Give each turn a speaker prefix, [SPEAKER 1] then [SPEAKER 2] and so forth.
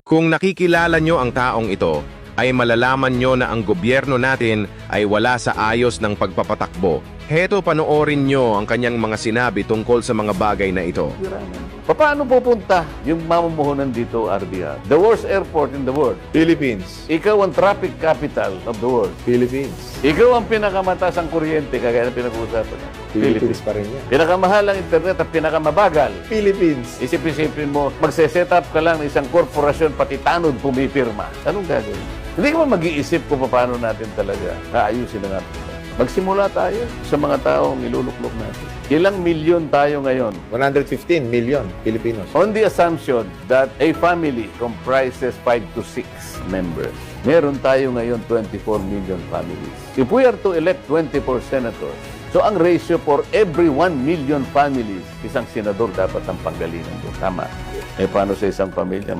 [SPEAKER 1] Kung nakikilala nyo ang taong ito, ay malalaman nyo na ang gobyerno natin ay wala sa ayos ng pagpapatakbo. Heto, panoorin nyo ang kanyang mga sinabi tungkol sa mga bagay na ito.
[SPEAKER 2] Paano pupunta yung mamumuhunan dito, RBR? The worst airport in the world.
[SPEAKER 3] Philippines.
[SPEAKER 2] Ikaw ang traffic capital of the world.
[SPEAKER 3] Philippines.
[SPEAKER 2] Ikaw ang pinakamataas ang kuryente, kagaya na pinag-uusapan natin.
[SPEAKER 3] Philippines pa rin yan.
[SPEAKER 2] Pinakamahal ang internet at pinakamabagal.
[SPEAKER 3] Philippines.
[SPEAKER 2] Isip-isipin mo, magse-set up ka lang ng isang korporasyon, pati tanod pumipirma. Anong gagawin? Hindi ka ba mag-iisip kung paano natin talaga aayusin ang ating. Magsimula tayo sa mga taong iluluklok natin. Ilang milyon tayo ngayon?
[SPEAKER 3] 115 million Filipinos.
[SPEAKER 2] On the assumption that a family comprises 5 to 6 members, meron tayo ngayon 24 million families. If we are to elect 24 senators, so ang ratio for every 1 million families, isang senador dapat ang panggalingan doon. Tama. Eh paano sa isang pamilya?